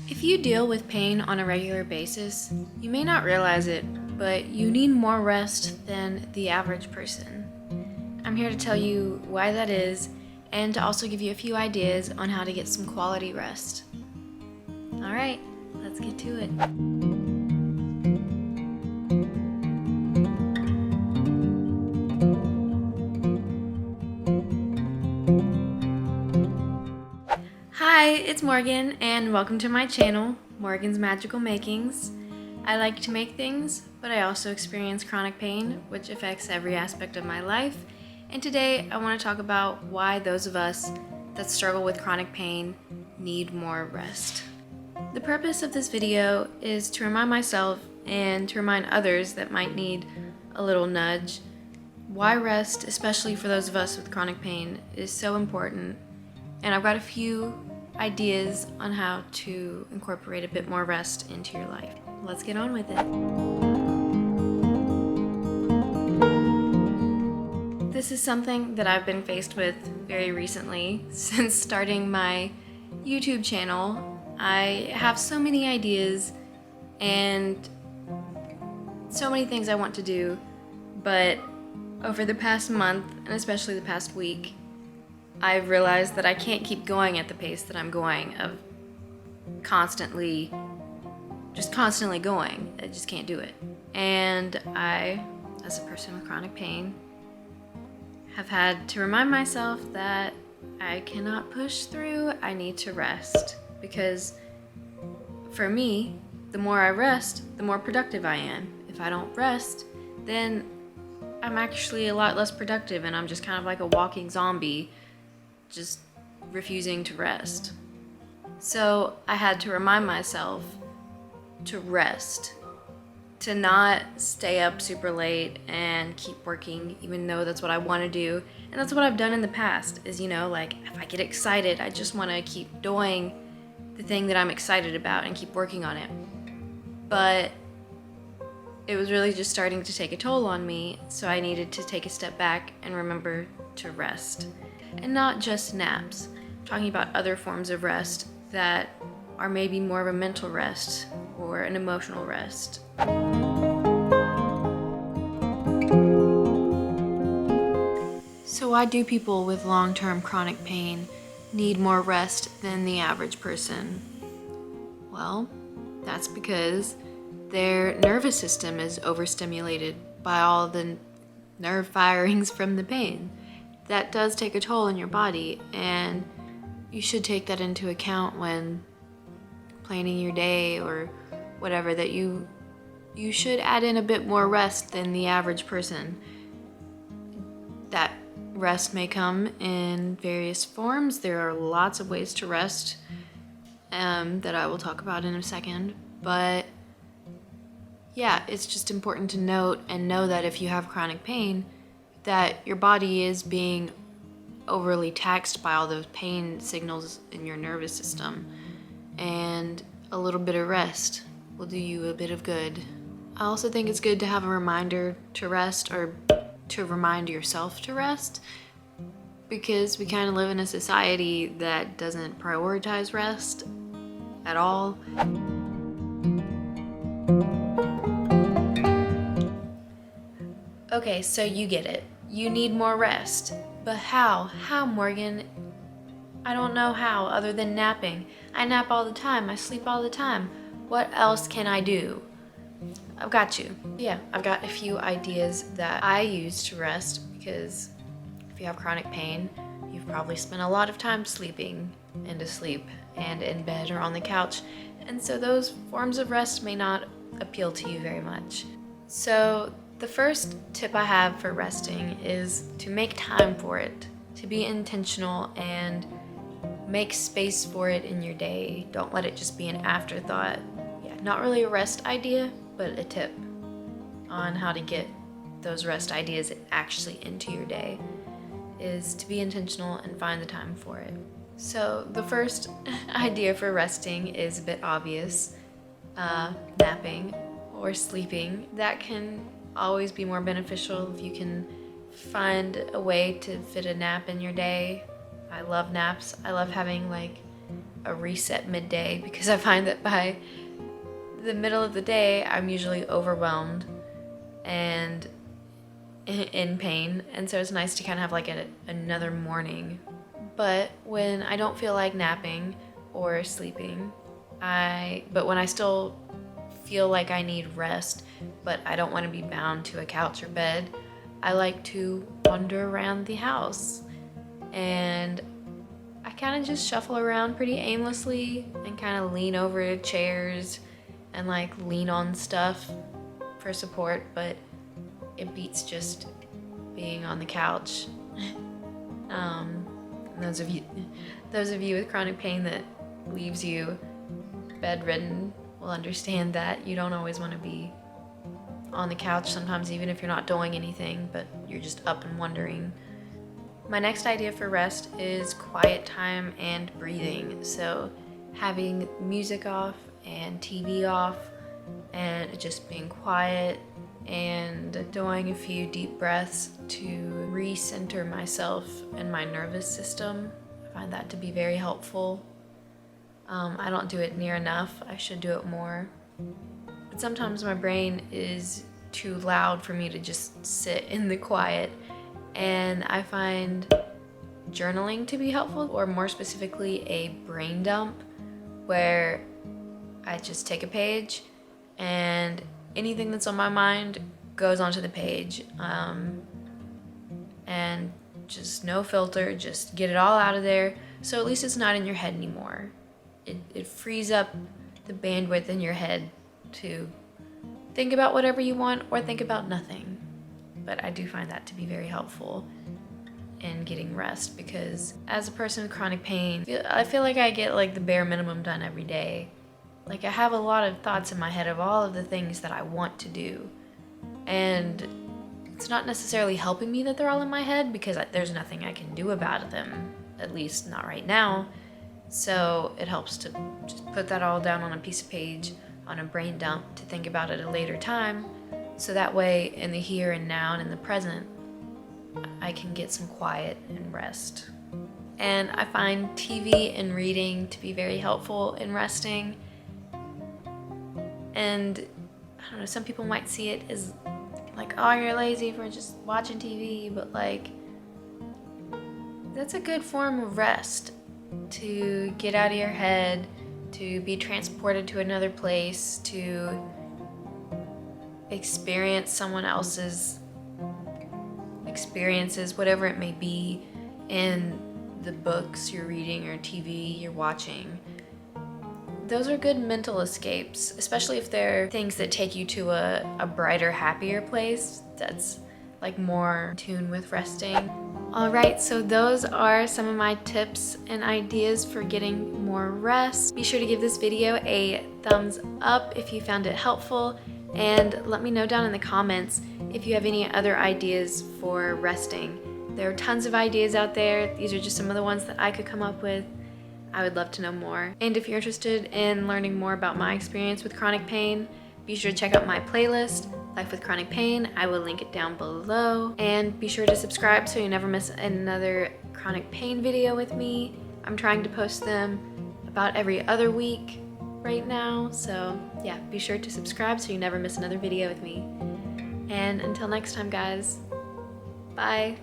If you deal with pain on a regular basis, you may not realize it, but you need more rest than the average person. I'm here to tell you why that is and to also give you a few ideas on how to get some quality rest. Alright, let's get to it. Hi, it's Morgan, and welcome to my channel, Morgan's Magical Makings. I like to make things, but I also experience chronic pain, which affects every aspect of my life. And today I want to talk about why those of us that struggle with chronic pain need more rest. The purpose of this video is to remind myself and to remind others that might need a little nudge why rest, especially for those of us with chronic pain, is so important. And I've got a few ideas on how to incorporate a bit more rest into your life. Let's get on with it. This is something that I've been faced with very recently. Since starting my YouTube channel, I have so many ideas and so many things I want to do, but over the past month, and especially the past week, I've realized that I can't keep going at the pace that I'm going of constantly going. I just can't do it. And I, as a person with chronic pain, have had to remind myself that I cannot push through. I need to rest, because for me, the more I rest, the more productive I am. If I don't rest, then I'm actually a lot less productive, and I'm just kind of like a walking zombie, just refusing to rest. So I had to remind myself to rest, to not stay up super late and keep working, even though that's what I want to do. And that's what I've done in the past, is, like if I get excited, I just want to keep doing the thing that I'm excited about and keep working on it. But it was really just starting to take a toll on me, so I needed to take a step back and remember to rest. And not just naps. I'm talking about other forms of rest that are maybe more of a mental rest or an emotional rest. So why do people with long-term chronic pain need more rest than the average person? Well, that's because their nervous system is overstimulated by all the nerve firings from the pain. That does take a toll on your body, and you should take that into account when planning your day or whatever, that you should add in a bit more rest than the average person. That rest may come in various forms. There are lots of ways to rest that I will talk about in a second, but yeah, it's just important to note and know that if you have chronic pain, that your body is being overly taxed by all those pain signals in your nervous system, and a little bit of rest will do you a bit of good. I also think it's good to have a reminder to rest, or to remind yourself to rest, because we kind of live in a society that doesn't prioritize rest at all. Okay, so you get it. You need more rest. But how? How, Morgan? I don't know how, other than napping. I nap all the time. I sleep all the time. What else can I do? I've got you. Yeah, I've got a few ideas that I use to rest, because if you have chronic pain, you've probably spent a lot of time sleeping and asleep and in bed or on the couch. And so those forms of rest may not appeal to you very much. So the first tip I have for resting is to make time for it, to be intentional and make space for it in your day. Don't let it just be an afterthought. Yeah, not really a rest idea, but a tip on how to get those rest ideas actually into your day is to be intentional and find the time for it. So the first idea for resting is a bit obvious, napping or sleeping. That can always be more beneficial if you can find a way to fit a nap in your day. I love naps. I love having like a reset midday, because I find that by the middle of the day, I'm usually overwhelmed and in pain, and so it's nice to kind of have like another morning. But when I don't feel like napping or sleeping, but when I still feel like I need rest, but I don't want to be bound to a couch or bed, I like to wander around the house, and I kind of just shuffle around pretty aimlessly and kind of lean over chairs and like lean on stuff for support, but it beats just being on the couch. Those of you with chronic pain that leaves you bedridden will understand that you don't always want to be on the couch sometimes, even if you're not doing anything, but you're just up and wondering. My next idea for rest is quiet time and breathing. So having music off and TV off and just being quiet and doing a few deep breaths to recenter myself and my nervous system. I find that to be very helpful. I don't do it near enough. I should do it more. But sometimes my brain is too loud for me to just sit in the quiet, and I find journaling to be helpful, or more specifically a brain dump, where I just take a page and anything that's on my mind goes onto the page, and just no filter, just get it all out of there, so at least it's not in your head anymore. It frees up the bandwidth in your head to think about whatever you want or think about nothing. But I do find that to be very helpful in getting rest, because as a person with chronic pain, I feel like I get like the bare minimum done every day. Like I have a lot of thoughts in my head of all of the things that I want to do, and it's not necessarily helping me that they're all in my head, because there's nothing I can do about them, at least not right now. So it helps to just put that all down on a piece of page, on a brain dump, to think about it at a later time, so that way in the here and now and in the present, I can get some quiet and rest. And I find TV and reading to be very helpful in resting. And I don't know, some people might see it as like, oh, you're lazy for just watching TV, but like, that's a good form of rest, to get out of your head, to be transported to another place, to experience someone else's experiences, whatever it may be, in the books you're reading or TV you're watching. Those are good mental escapes, especially if they're things that take you to a brighter, happier place that's like more in tune with resting. Alright, so those are some of my tips and ideas for getting more rest. Be sure to give this video a thumbs up if you found it helpful, and let me know down in the comments if you have any other ideas for resting. There are tons of ideas out there. These are just some of the ones that I could come up with. I would love to know more. And if you're interested in learning more about my experience with chronic pain, be sure to check out my playlist, Life with Chronic Pain. I will link it down below. And be sure to subscribe so you never miss another chronic pain video with me. I'm trying to post them about every other week right now. So yeah, be sure to subscribe so you never miss another video with me. And until next time, guys, bye.